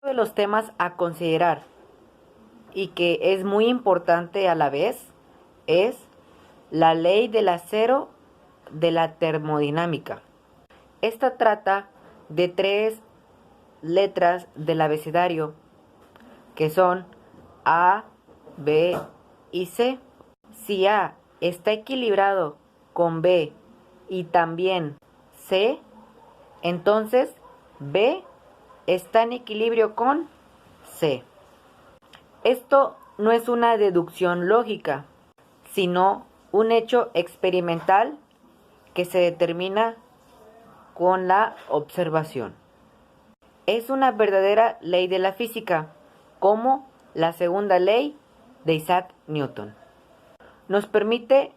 de los temas a considerar y que es muy importante a la vez es la ley del acero de la termodinámica. Esta trata de 3 letras del abecedario que son A, B y C. Si A está equilibrado con B y también C, entonces B está en equilibrio con C. Esto no es una deducción lógica, sino un hecho experimental que se determina con la observación. Es una verdadera ley de la física, como la segunda ley de Isaac Newton. Nos permite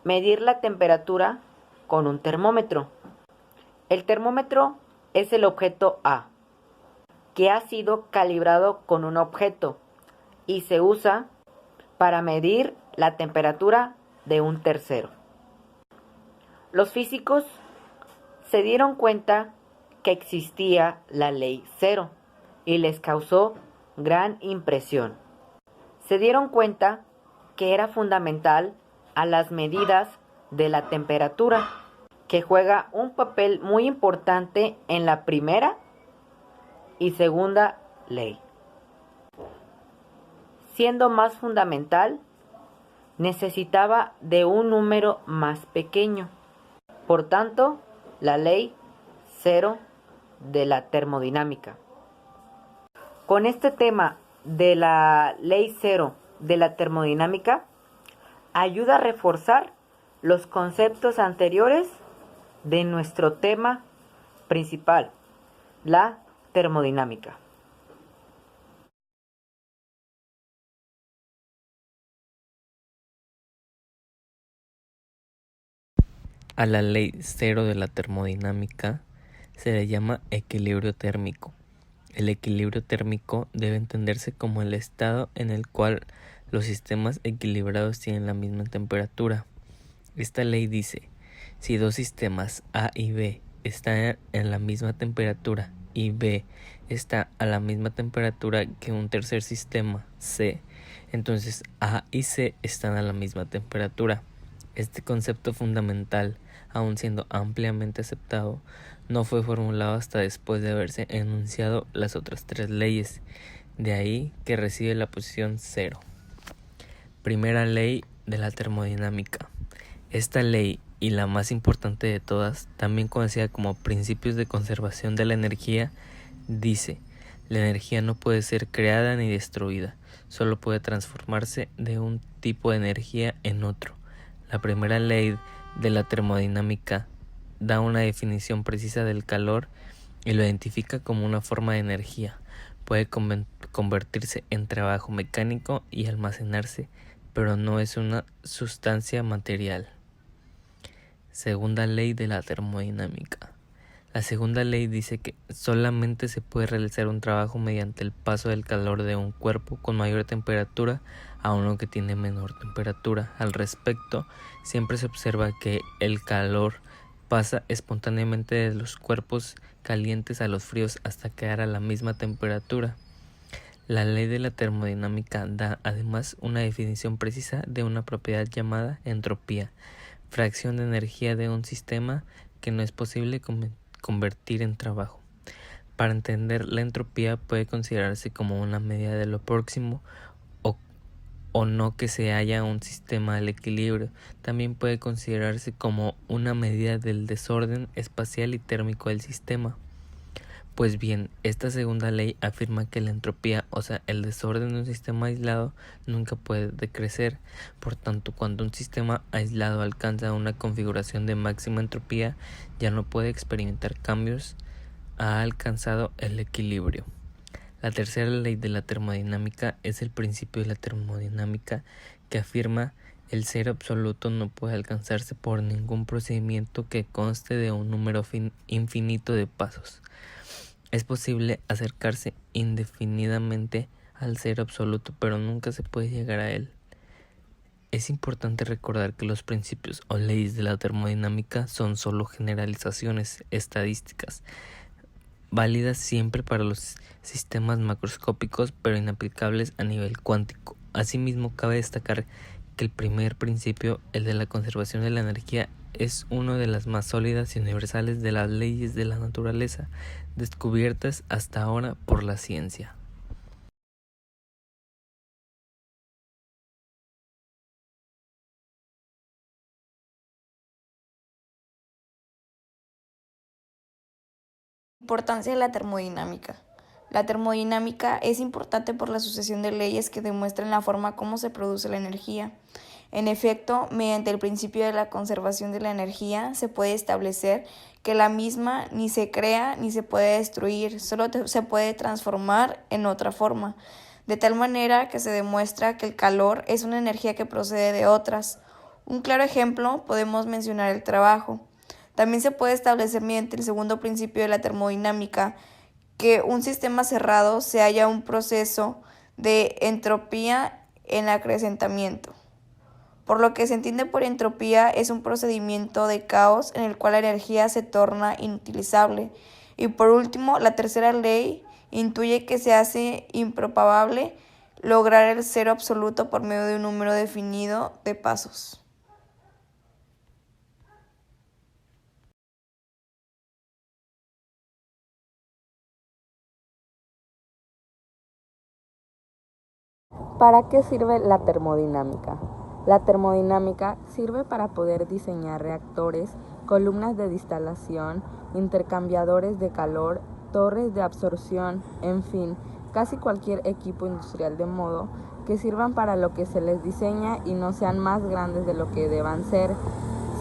medir la temperatura con un termómetro. El termómetro es el objeto A, que ha sido calibrado con un objeto y se usa para medir la temperatura de un tercero. Los físicos se dieron cuenta que existía la ley cero y les causó gran impresión. Se dieron cuenta que era fundamental a las medidas de la temperatura, que juega un papel muy importante en la primera y segunda ley. Siendo más fundamental, necesitaba de un número más pequeño. Por tanto, la ley cero de la termodinámica. Con este tema de la ley cero de la termodinámica, ayuda a reforzar los conceptos anteriores de nuestro tema principal, la termodinámica. A la ley cero de la termodinámica se le llama equilibrio térmico. El equilibrio térmico debe entenderse como el estado en el cual los sistemas equilibrados tienen la misma temperatura. Esta ley dice, si dos sistemas A y B están en la misma temperatura y B está a la misma temperatura que un tercer sistema, C, entonces A y C están a la misma temperatura. Este concepto fundamental, aun siendo ampliamente aceptado, no fue formulado hasta después de haberse enunciado las otras 3 leyes, de ahí que recibe la posición 0. Primera ley de la termodinámica. Esta ley, y la más importante de todas, también conocida como principios de conservación de la energía, dice: la energía no puede ser creada ni destruida, solo puede transformarse de un tipo de energía en otro. La primera ley de la termodinámica da una definición precisa del calor y lo identifica como una forma de energía. Puede convertirse en trabajo mecánico y almacenarse, pero no es una sustancia material. Segunda ley de la termodinámica. La segunda ley dice que solamente se puede realizar un trabajo mediante el paso del calor de un cuerpo con mayor temperatura a uno que tiene menor temperatura. Al respecto, siempre se observa que el calor pasa espontáneamente de los cuerpos calientes a los fríos hasta quedar a la misma temperatura. La ley de la termodinámica da además una definición precisa de una propiedad llamada entropía, fracción de energía de un sistema que no es posible convertir en trabajo. Para entender la entropía puede considerarse como una medida de lo próximo o no que se halla un sistema al equilibrio. También puede considerarse como una medida del desorden espacial y térmico del sistema. Pues bien, esta segunda ley afirma que la entropía, o sea, el desorden de un sistema aislado, nunca puede decrecer. Por tanto, cuando un sistema aislado alcanza una configuración de máxima entropía, ya no puede experimentar cambios, ha alcanzado el equilibrio. La tercera ley de la termodinámica es el principio de la termodinámica que afirma el cero absoluto no puede alcanzarse por ningún procedimiento que conste de un número infinito de pasos. Es posible acercarse indefinidamente al cero absoluto, pero nunca se puede llegar a él. Es importante recordar que los principios o leyes de la termodinámica son solo generalizaciones estadísticas. válidas siempre para los sistemas macroscópicos, pero inaplicables a nivel cuántico. Asimismo, cabe destacar que el primer principio, el de la conservación de la energía, es una de las más sólidas y universales de las leyes de la naturaleza descubiertas hasta ahora por la ciencia. Importancia de la termodinámica. La termodinámica es importante por la sucesión de leyes que demuestran la forma como se produce la energía. En efecto, mediante el principio de la conservación de la energía se puede establecer que la misma ni se crea ni se puede destruir, solo se puede transformar en otra forma, de tal manera que se demuestra que el calor es una energía que procede de otras. Un claro ejemplo podemos mencionar el trabajo. También se puede establecer mediante el segundo principio de la termodinámica que un sistema cerrado se halla un proceso de entropía en acrecentamiento. Por lo que se entiende por entropía es un procedimiento de caos en el cual la energía se torna inutilizable. Y por último, la tercera ley intuye que se hace improbable lograr el cero absoluto por medio de un número definido de pasos. ¿Para qué sirve la termodinámica? La termodinámica sirve para poder diseñar reactores, columnas de distalación, intercambiadores de calor, torres de absorción, en fin, casi cualquier equipo industrial, de modo que sirvan para lo que se les diseña y no sean más grandes de lo que deban ser.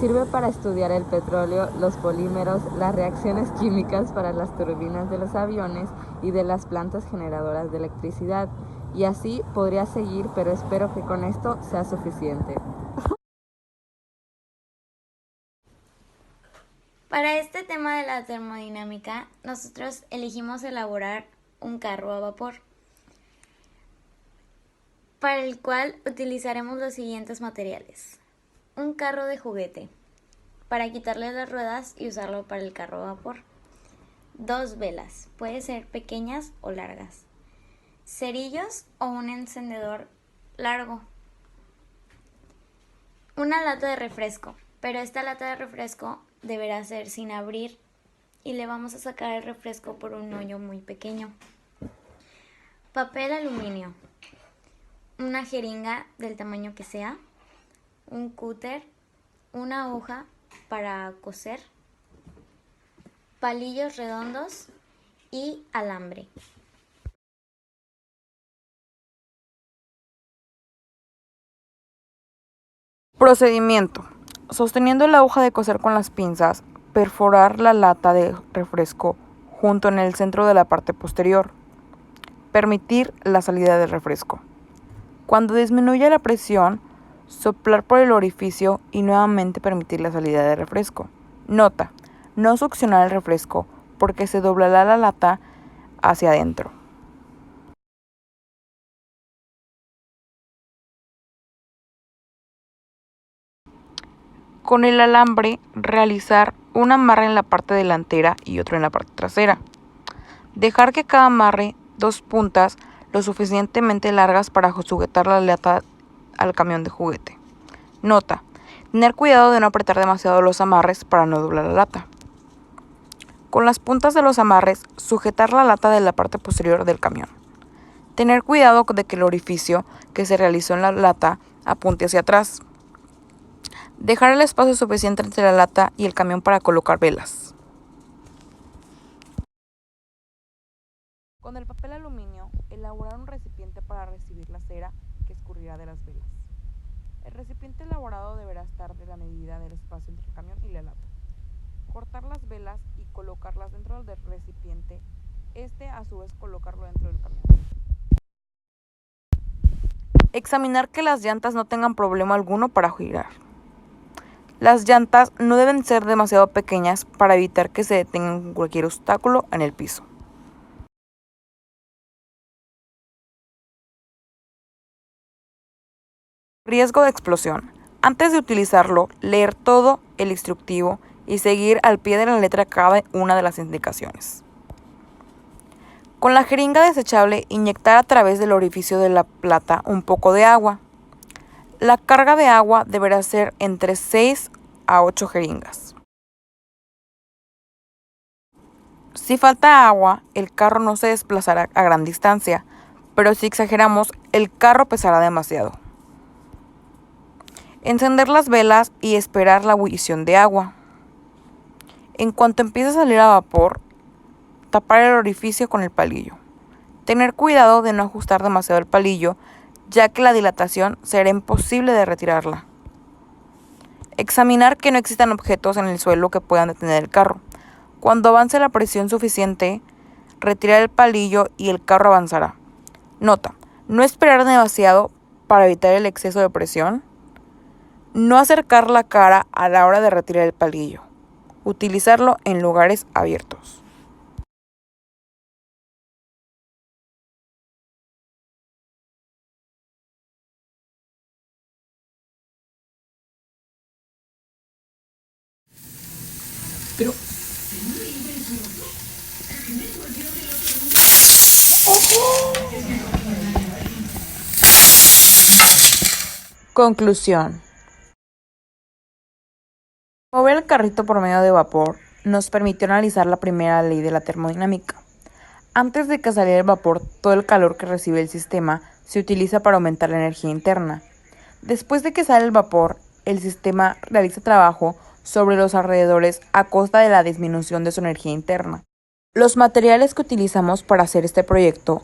Sirve para estudiar el petróleo, los polímeros, las reacciones químicas para las turbinas de los aviones y de las plantas generadoras de electricidad. Y así podría seguir, pero espero que con esto sea suficiente. Para este tema de la termodinámica, nosotros elegimos elaborar un carro a vapor, para el cual utilizaremos los siguientes materiales. Un carro de juguete, para quitarle las ruedas y usarlo para el carro a vapor. 2 velas, puede ser pequeñas o largas. Cerillos o un encendedor largo. Una lata de refresco, pero esta lata de refresco deberá ser sin abrir y le vamos a sacar el refresco por un hoyo muy pequeño. Papel aluminio, una jeringa del tamaño que sea, un cúter, una aguja para coser, palillos redondos y alambre. Procedimiento. Sosteniendo la aguja de coser con las pinzas, perforar la lata de refresco junto en el centro de la parte posterior. Permitir la salida del refresco. Cuando disminuya la presión, soplar por el orificio y nuevamente permitir la salida del refresco. Nota: no succionar el refresco porque se doblará la lata hacia adentro. Con el alambre, realizar un amarre en la parte delantera y otro en la parte trasera. Dejar que cada amarre 2 puntas lo suficientemente largas para sujetar la lata al camión de juguete. Nota: tener cuidado de no apretar demasiado los amarres para no doblar la lata. Con las puntas de los amarres, sujetar la lata de la parte posterior del camión. Tener cuidado de que el orificio que se realizó en la lata apunte hacia atrás. Dejar el espacio suficiente entre la lata y el camión para colocar velas. Con el papel aluminio, elaborar un recipiente para recibir la cera que escurrirá de las velas. El recipiente elaborado deberá estar de la medida del espacio entre el camión y la lata. Cortar las velas y colocarlas dentro del recipiente, a su vez colocarlo dentro del camión. Examinar que las llantas no tengan problema alguno para girar. Las llantas no deben ser demasiado pequeñas para evitar que se detengan con cualquier obstáculo en el piso. Riesgo de explosión. Antes de utilizarlo, leer todo el instructivo y seguir al pie de la letra cada una de las indicaciones. Con la jeringa desechable, inyectar a través del orificio de la plata un poco de agua. La carga de agua deberá ser entre 6 a 8 jeringas. Si falta agua, el carro no se desplazará a gran distancia, pero si exageramos, el carro pesará demasiado. Encender las velas y esperar la ebullición de agua. En cuanto empiece a salir a vapor, tapar el orificio con el palillo. Tener cuidado de no ajustar demasiado el palillo, ya que la dilatación será imposible de retirarla. Examinar que no existan objetos en el suelo que puedan detener el carro. Cuando avance la presión suficiente, retirar el palillo y el carro avanzará. Nota: no esperar demasiado para evitar el exceso de presión. No acercar la cara a la hora de retirar el palillo. Utilizarlo en lugares abiertos. Conclusión. Mover el carrito por medio de vapor nos permitió analizar la primera ley de la termodinámica. Antes de que saliera el vapor, todo el calor que recibe el sistema se utiliza para aumentar la energía interna. Después de que sale el vapor, el sistema realiza trabajo sobre los alrededores a costa de la disminución de su energía interna. Los materiales que utilizamos para hacer este proyecto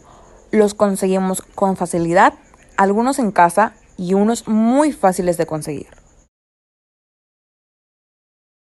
los conseguimos con facilidad, algunos en casa y unos muy fáciles de conseguir.